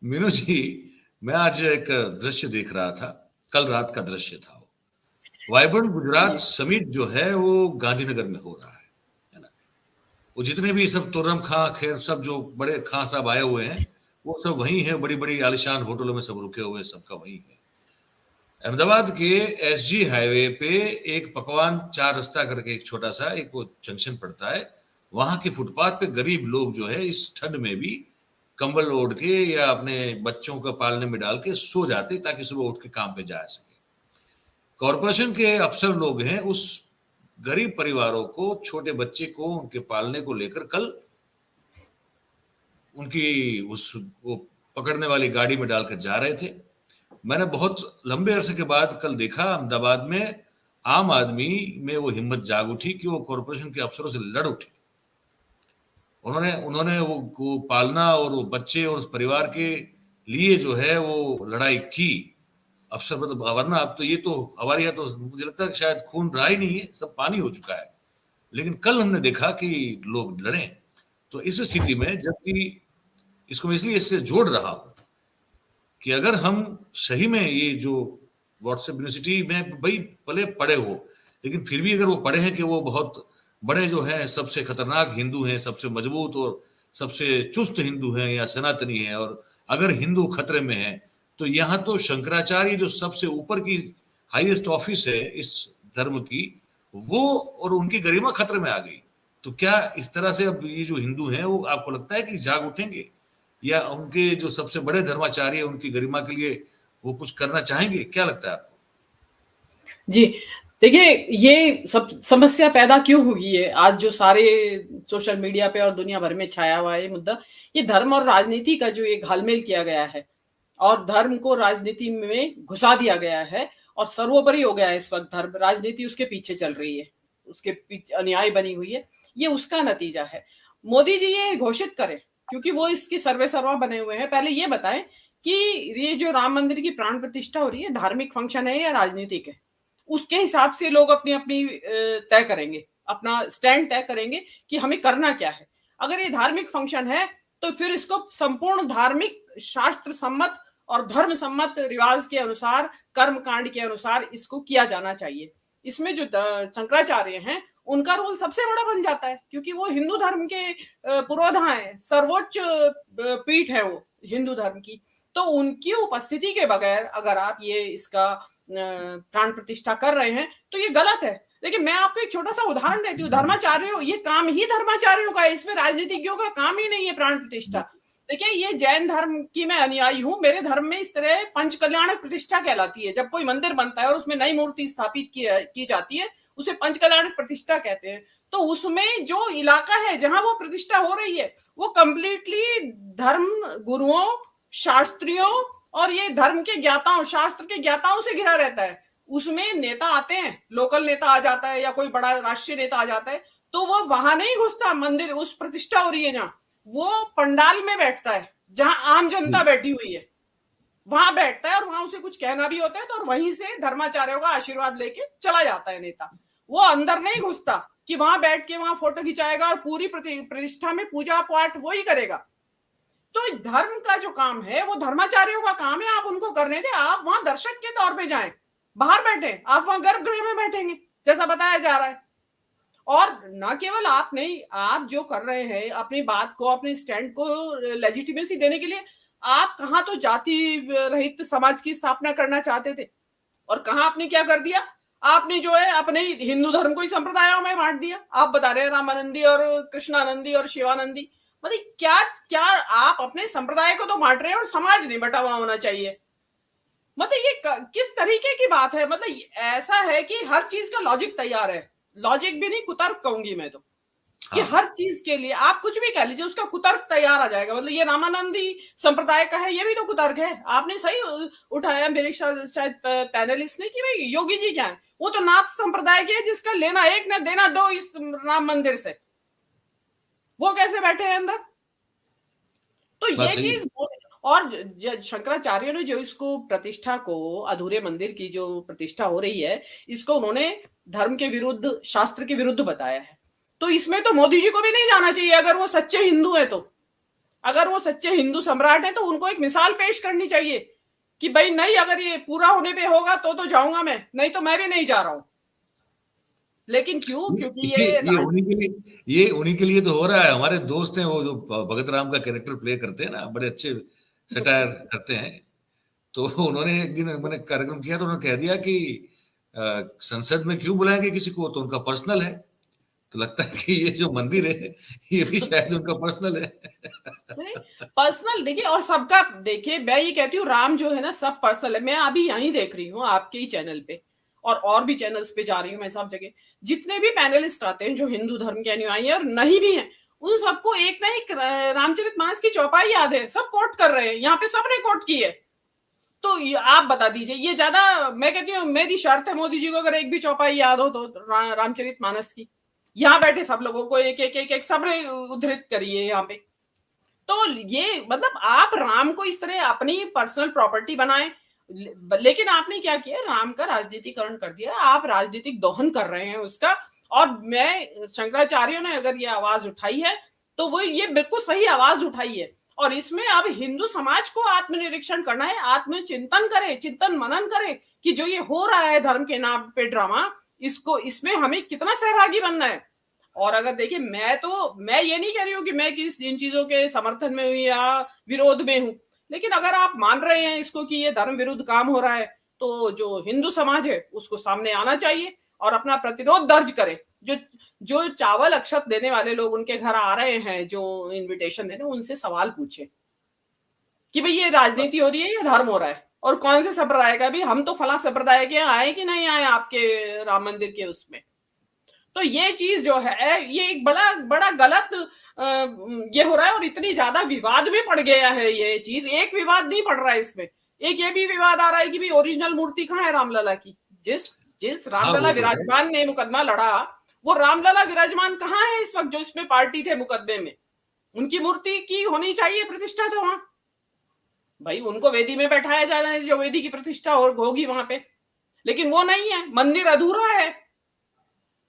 मीनू जी, मैं आज एक दृश्य देख रहा था, कल रात का दृश्य था वो। वाइब्रेंट गुजरात जी समिट जो है वो गांधीनगर में हो रहा है ना? वो जितने भी सब तुर्रम खां खैर सब जो बड़े खां साहब आए हुए हैं, वो सब वहीं हैं, बड़ी-बड़ी आलीशान होटलों में सब रुके हुए हैं, सबका वहीं है। अहमदाबाद के एसजी हाईवे पे एक पकवान 4 रास्ता करके एक छोटा-सा एक वो जंक्शन पड़ता है, वहाँ के फुटपाथ पे गरीब लोग जो है इस ठंड में भी कंबल ओढ़ के या अपने बच्चों को पालने में डाल के सो जाते ताकि सुबह उठ के काम पे जा सके। कॉरपोरेशन के अफसर लोग हैं, उस गरीब परिवारों को, छोटे बच्चे को, उनके पालने को लेकर कल उनकी उस वो पकड़ने वाली गाड़ी में डालकर जा रहे थे। मैंने बहुत लंबे अरसे के बाद कल देखा अहमदाबाद में आम आदमी में वो हिम्मत जाग उठी कि वो कॉरपोरेशन के अफसरों से लड़ उठे। उन्होंने उन्होंने वो पालना और वो बच्चे और उस परिवार के लिए जो है वो लड़ाई की। अफसर मतलब वरना अब तो ये तो हमारे यहाँ तो मुझे लगता है कि शायद खून रहा ही नहीं है, सब पानी हो चुका है। लेकिन कल हमने देखा कि लोग लड़े। तो इस स्थिति में जबकि इसको मैं इसलिए इससे जोड़ रहा हूँ कि अगर हम सही में ये जो व्हाट्सएप यूनिवर्सिटी में भाई भले पढ़े हो, लेकिन फिर भी अगर वो पढ़े हैं कि वो बहुत बड़े जो हैं सबसे खतरनाक हिंदू हैं, सबसे मजबूत और सबसे चुस्त हिंदू हैं या सनातनी हैं, और अगर हिंदू खतरे में है तो यहाँ तो शंकराचार्य जो सबसे ऊपर की हाईएस्ट ऑफिस है इस धर्म की, वो और उनकी गरिमा खतरे में आ गई। तो क्या इस तरह से अब ये जो हिंदू हैं वो आपको लगता है कि जाग उठेंगे, या उनके जो सबसे बड़े धर्माचार्य है उनकी गरिमा के लिए वो कुछ करना चाहेंगे? क्या लगता है आपको? जी देखिए, ये सब समस्या पैदा क्यों हुई है? आज जो सारे सोशल मीडिया पे और दुनिया भर में छाया हुआ है ये मुद्दा, ये धर्म और राजनीति का जो ये घालमेल किया गया है और धर्म को राजनीति में घुसा दिया गया है और सर्वोपरि हो गया है इस वक्त धर्म। राजनीति उसके पीछे चल रही है, उसके पीछे अन्याय बनी हुई है, ये उसका नतीजा है। मोदी जी ये घोषित करें, क्योंकि वो इसकी सर्वेसर्वा बने हुए हैं। पहले ये बताएं कि ये जो राम मंदिर की प्राण प्रतिष्ठा हो रही है, धार्मिक फंक्शन है या राजनीतिक है? उसके हिसाब से लोग अपनी अपनी तय करेंगे, अपना स्टैंड तय करेंगे कि हमें करना क्या है। अगर ये धार्मिक फंक्शन है तो फिर इसको संपूर्ण धार्मिक शास्त्र सम्मत और धर्म सम्मत रिवाज के अनुसार, कर्म कांड के अनुसार इसको किया जाना चाहिए। इसमें जो शंकराचार्य हैं उनका रोल सबसे बड़ा बन जाता है, क्योंकि वो हिंदू धर्म के पुरोधा है, सर्वोच्च पीठ है वो हिंदू धर्म की। तो उनकी उपस्थिति के बगैर अगर आप ये इसका प्राण प्रतिष्ठा कर रहे हैं तो ये गलत है। देखिए, मैं आपको एक छोटा सा उदाहरण देती हूँ। धर्माचार्यों, ये काम ही धर्माचार्यों का है, इसमें राजनीतिज्ञों का काम ही नहीं है प्राण प्रतिष्ठा। देखिए, ये जैन धर्म की मैं अनुयायी हूँ। मेरे धर्म में इस तरह पंच कल्याणक प्रतिष्ठा कहलाती है। जब कोई मंदिर बनता है और उसमें नई मूर्ति स्थापित की जाती है, उसे पंच कल्याणक प्रतिष्ठा कहते हैं। तो उसमें जो इलाका है जहां वो प्रतिष्ठा हो रही है, वो कंप्लीटली धर्म गुरुओं, शास्त्रियों और ये धर्म के ज्ञाताओं, शास्त्र के ज्ञाताओं से घिरा रहता है। उसमें नेता आते हैं, लोकल नेता आ जाता है या कोई बड़ा राष्ट्रीय नेता आ जाता है, तो वो वहां नहीं घुसता मंदिर, उस प्रतिष्ठा हो रही है जहां, वो पंडाल में बैठता है जहां आम जनता बैठी हुई है, वहां बैठता है और वहां उसे कुछ कहना भी होता है तो वहीं से धर्माचार्यों का आशीर्वाद लेके चला जाता है नेता। वो अंदर नहीं घुसता कि वहां बैठ के वहां फोटो खिंचाएगा और पूरी प्रतिष्ठा में पूजा पाठ वो ही करेगा। तो धर्म का जो काम है वो धर्माचार्यों का काम है, आप उनको करने दें। आप वहां दर्शक के तौर पे जाएं, बाहर बैठे, आप वहां गर्भगृह में बैठेंगे जैसा बताया जा रहा है। और ना केवल आप नहीं, आप जो कर रहे हैं अपनी बात को, अपने स्टैंड को लेजिटिमेसी देने के लिए, आप कहां तो जाति रहित समाज की स्थापना करना चाहते थे और कहां आपने क्या कर दिया, आपने जो है अपने हिंदू धर्म को ही संप्रदायों में बांट दिया। आप बता रहे हैं रामानंदी और कृष्णानंदी और शिवानंदी, मतलब क्या क्या आप अपने संप्रदाय को तो बांट रहे हैं और समाज नहीं बटा हुआ होना चाहिए। मतलब ये किस तरीके की बात है? मतलब ऐसा है कि हर चीज का लॉजिक तैयार है, लॉजिक भी नहीं कुतर्क कहूंगी मैं तो, कि हर चीज के लिए आप कुछ भी कह लीजिए उसका कुतर्क तैयार आ जाएगा। मतलब ये रामानंदी संप्रदाय का है, ये भी तो कुतर्क है। आपने सही उठाया मेरे शायद पैनलिस्ट ने कि भाई योगी जी क्या है, वो तो नाथ संप्रदाय के है जिसका लेना एक ना देना दो इस राम मंदिर से, वो कैसे बैठे हैं अंदर? तो ये चीज, और शंकराचार्य ने जो इसको प्रतिष्ठा को, अधूरे मंदिर की जो प्रतिष्ठा हो रही है, इसको उन्होंने धर्म के विरुद्ध, शास्त्र के विरुद्ध बताया है। तो इसमें तो मोदी जी को भी नहीं जाना चाहिए अगर वो सच्चे हिंदू है तो। अगर वो सच्चे हिंदू सम्राट हैं तो उनको एक मिसाल पेश करनी चाहिए कि भाई नहीं, अगर ये पूरा होने पे होगा तो जाऊंगा मैं, नहीं तो मैं भी नहीं जा रहा हूं। लेकिन क्यों? क्योंकि ये उन्हीं के लिए तो हो रहा है। हमारे दोस्त हैं वो जो भगत राम का कैरेक्टर प्ले करते हैं ना, बड़े अच्छे सटायर करते हैं। तो उन्होंने एक दिन मैंने कार्यक्रम किया तो उन्होंने कह दिया कि संसद में क्यों बुलाएंगे किसी को, तो उनका पर्सनल है। तो लगता है कि ये जो मंदिर है ये भी शायद उनका पर्सनल है। पर्सनल देखिए, और सबका देखिए, मैं ये कहती हूँ राम जो है ना सब पर्सनल है। मैं अभी यहीं देख रही हूँ आपके ही चैनल पे और भी चैनल्स पे जा रही हूँ मैं, सब जगह जितने भी पैनलिस्ट आते हैं जो हिंदू धर्म के अनुयायी हैं और नहीं भी हैं, उन सबको एक ना एक रामचरितमानस की चौपाई याद है, सब कोट कर रहे हैं, यहाँ पे सबने कोट की है। तो आप बता दीजिए, ये ज्यादा, मैं कहती हूँ मेरी शर्त है मोदी जी को, अगर एक भी चौपाई याद हो तो रामचरितमानस की, यहाँ बैठे सब लोगों को एक एक एक, एक सब उद्धृत करिए यहाँ पे। तो ये मतलब आप राम को इस तरह अपनी पर्सनल प्रॉपर्टी बनाएं, लेकिन आपने क्या किया, राम का राजनीतिकरण कर दिया, आप राजनीतिक दोहन कर रहे हैं उसका। और मैं शंकराचार्यों ने अगर ये आवाज उठाई है तो वो ये बिल्कुल सही आवाज उठाई है। और इसमें अब हिंदू समाज को आत्मनिरीक्षण करना है, आत्मचिंतन करे, चिंतन मनन करे कि जो ये हो रहा है धर्म के नाम पे ड्रामा, इसको, इसमें हमें कितना सहभागी बनना है। और अगर देखिए, मैं ये नहीं कह रही हूँ कि मैं किस इन चीजों के समर्थन में हूँ या विरोध में हूँ, लेकिन अगर आप मान रहे हैं इसको कि ये धर्म विरुद्ध काम हो रहा है, तो जो हिंदू समाज है उसको सामने आना चाहिए और अपना प्रतिरोध दर्ज करे। जो जो चावल अक्षत देने वाले लोग उनके घर आ रहे हैं, जो इनविटेशन देने, उनसे सवाल पूछे कि भाई ये राजनीति हो रही है या धर्म हो रहा है, और कौन से संप्रदाय का भी, हम तो फला संप्रदाय के आए कि नहीं आए आपके राम मंदिर के उसमें। तो ये चीज जो है ये एक बड़ा बड़ा गलत ये हो रहा है, और इतनी ज्यादा विवाद में पड़ गया है ये चीज। एक विवाद नहीं पड़ रहा है इसमें, एक ये भी विवाद आ रहा है कि भाई ओरिजिनल मूर्ति कहाँ है रामलला की, जिस जिस रामलला विराजमान ने मुकदमा लड़ा, वो रामलला विराजमान कहाँ है इस वक्त, जो इसमें पार्टी थे मुकदमे में, उनकी मूर्ति की होनी चाहिए प्रतिष्ठा। तो वहां भाई उनको वेदी में बैठाया जाना है, जो वेदी की प्रतिष्ठा होगी वहां पे, लेकिन वो नहीं है, मंदिर अधूरा है।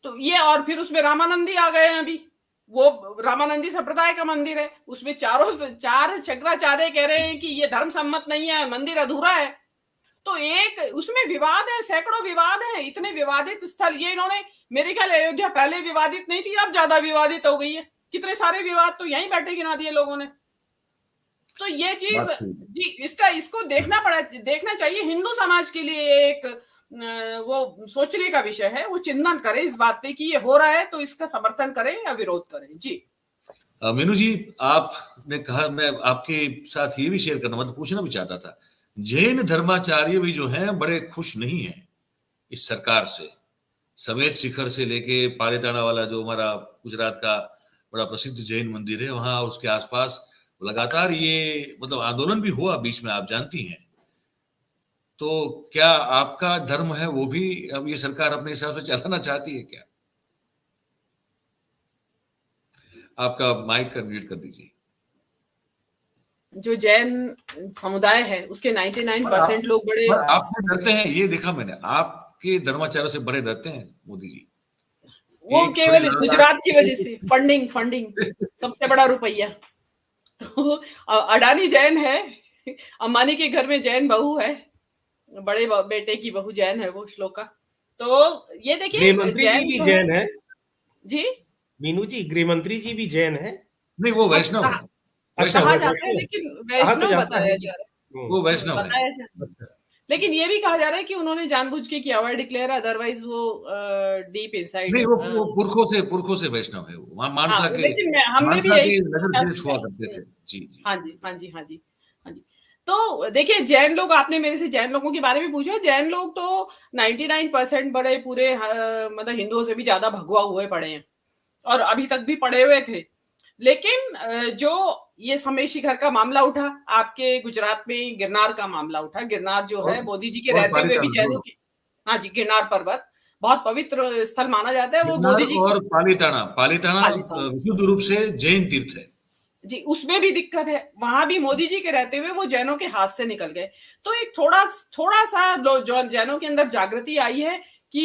तो ये, और फिर उसमें रामानंदी आ गए हैं अभी, वो रामानंदी संप्रदाय का मंदिर है, उसमें चार शंकराचार्य कह रहे हैं कि ये धर्म सम्मत नहीं है, मंदिर अधूरा है। तो एक उसमें विवाद है, सैकड़ों विवाद है, इतने विवादित स्थल ये इन्होंने, मेरे ख्याल अयोध्या पहले विवादित नहीं थी, अब ज्यादा विवादित हो गई है, कितने सारे विवाद तो यहीं बैठे गिना दिए लोगों ने। तो ये चीज जी, इसको देखना चाहिए हिंदू समाज के लिए, एक वो सोचने का विषय है, वो चिंतन करें इस बात पे कि ये हो रहा है तो इसका समर्थन करें या विरोध करें। जी मीनू जी, आपने कहा, मैं आपके साथ ये भी शेयर करना, मतलब पूछना भी चाहता था, जैन धर्माचार्य भी जो हैं बड़े खुश नहीं हैं इस सरकार से। समेत शिखर से लेके पालीताना वाला जो हमारा गुजरात का बड़ा प्रसिद्ध जैन मंदिर है, वहां उसके आसपास लगातार ये मतलब आंदोलन भी हुआ बीच में, आप जानती हैं। तो क्या आपका धर्म है वो भी अब ये सरकार अपने हिसाब से चलाना चाहती है क्या? आपका माइक का म्यूट कर दीजिए। जो जैन समुदाय है उसके 99% लोग बड़े, आपसे डरते हैं, ये देखा मैंने, आपके धर्माचार्यों से बड़े डरते हैं मोदी जी। वो केवल गुजरात की वजह से, फंडिंग सबसे बड़ा रुपया। तो अडानी जैन है, अंबानी के घर में जैन बहू है, बड़े बेटे की बहू जैन है वो, श्लोका। तो ये देखिए, गृह मंत्री जी भी जैन है जी, मीनू जी, गृह मंत्री जी भी जैन है। नहीं, वो वैष्णव है। कहा जाता है, लेकिन वैष्णव बताया जा रहा है, वो वैष्णव बताया जा रहा है। लेकिन ये भी कहा जा रहा है कि उन्होंने जानबूझ के किया हुआ है डिक्लेयर, अदरवाइज वो डीप इनसाइड नहीं, वो पुरखों से वैष्णव है वो, मानसा के, लेकिन हमने भी यही नगर से छुआ करते थे। जी हाँ जी हाँ जी हाँ जी हाँ जी। तो देखिए, जैन लोग, आपने मेरे से जैन लोगों के बारे में पूछा, जैन लोग तो 99% बड़े पूरे मतलब हिंदुओं से भी ज्यादा भगवा हुए पड़े हैं, और अभी तक भी पड़े हुए थे। लेकिन जो ये समय शिखर का मामला उठा, आपके गुजरात में गिरनार का मामला उठा, गिरनार जो है मोदी जी के रहते हुए भी जैनों की, हाँ जी, गिरनार पर्वत बहुत पवित्र स्थल माना जाता है, वो मोदी जी, और पालीताना विशुद्ध रूप से जैन तीर्थ है जी, उसमें भी दिक्कत है, वहां भी मोदी जी के रहते हुए वो जैनों के हाथ से निकल गए। तो एक थोड़ा सा जो जैनों के अंदर जागृति आई है कि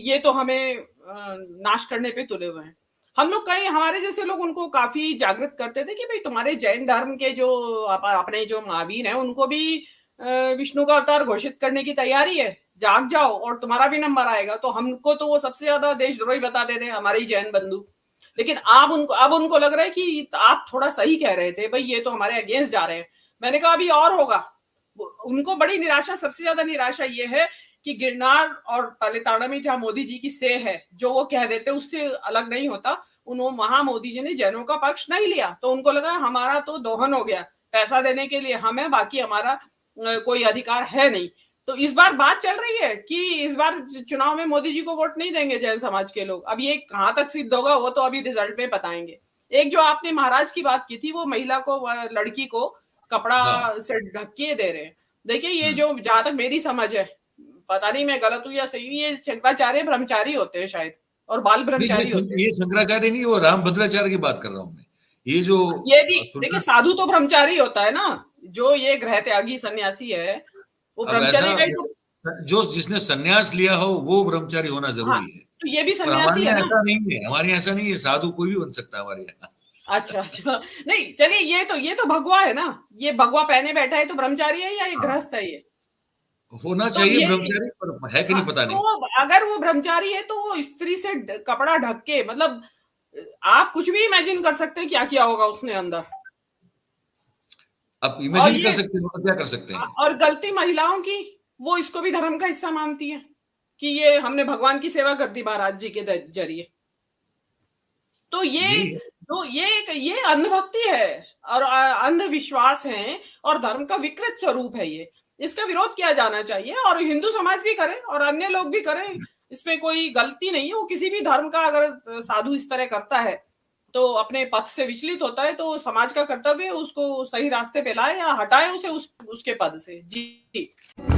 ये तो हमें नाश करने पे तुले हुए हैं। हम लोग कहीं हमारे जैसे लोग उनको काफी जागृत करते थे कि भाई तुम्हारे जैन धर्म के जो अपने जो महावीर हैं उनको भी विष्णु का अवतार घोषित करने की तैयारी है, जाग जाओ और तुम्हारा भी नंबर आएगा। तो हमको तो वो सबसे ज्यादा देशद्रोही बताते थे, हमारे ही जैन बंधु। लेकिन अब उनको लग रहा है कि आप थोड़ा सही कह रहे थे भाई, ये तो हमारे अगेंस्ट जा रहे हैं। मैंने कहा अभी और होगा। उनको बड़ी निराशा, सबसे ज्यादा निराशा ये है कि गिरनार और पालीताना में जहां मोदी जी की से है, जो वो कह देते उससे अलग नहीं होता। उन्होंने वहां मोदी जी ने जैनों का पक्ष नहीं लिया, तो उनको लगा हमारा तो दोहन हो गया, पैसा देने के लिए हमें, बाकी हमारा कोई अधिकार है नहीं। तो इस बार बात चल रही है कि इस बार चुनाव में मोदी जी को वोट नहीं देंगे जैन समाज के लोग। अब ये कहां तक सिद्ध होगा वो तो अभी रिजल्ट में बताएंगे। एक जो आपने महाराज की बात की थी, वो महिला को, लड़की को कपड़ा से ढक के दे रहे हैं। देखिए ये जो, जहां तक मेरी समझ है, पता नहीं मैं गलत हूँ या सही हूँ, ये शंकराचार्य ब्रह्मचारी होते हैं शायद, और बाल ब्रह्मचारी होते हैं। ये शंकराचार्य नहीं, वो रामभद्राचार्य की बात कर रहा हूँ मैं। ये जो ये भी देखिए, साधु तो ब्रह्मचारी होता है ना, जो ये गृह त्यागी सन्यासी है वो ब्रह्मचारी का ही तो। जो जिसने सन्यास लिया हो वो ब्रह्मचारी होना जरूरी है। तो ये भी और सन्यासी हमारे है यहाँ ना। ऐसा नहीं है, हमारे यहाँ ऐसा नहीं है, साधु कोई भी बन सकता है हमारे यहाँ। अच्छा, नहीं चलिए, ये तो भगवा है ना, ये भगवा पहने बैठा है तो ब्रह्मचारी है या ये गृहस्थ है? ये होना तो चाहिए ये ब्रह्मचारी, पर है कि नहीं पता नहीं। तो अगर वो ब्रह्मचारी है तो वो स्त्री से कपड़ा ढक के, मतलब आप कुछ भी इमेजिन कर सकते हैं क्या किया होगा उसने अंदर। आप इमेजिन कर सकते हैं, क्या कर सकते हैं। और गलती महिलाओं की, वो इसको भी धर्म का हिस्सा मानती है कि ये हमने भगवान की सेवा कर दी महाराज जी के जरिए। तो ये अंधभक्ति है और अंधविश्वास है और धर्म का विकृत स्वरूप है। ये, इसका विरोध किया जाना चाहिए और हिंदू समाज भी करे और अन्य लोग भी करें, इसमें कोई गलती नहीं है। वो किसी भी धर्म का अगर साधु इस तरह करता है तो अपने पथ से विचलित होता है, तो समाज का कर्तव्य है उसको सही रास्ते पे लाए या हटाए उसे उसके पद से। जी।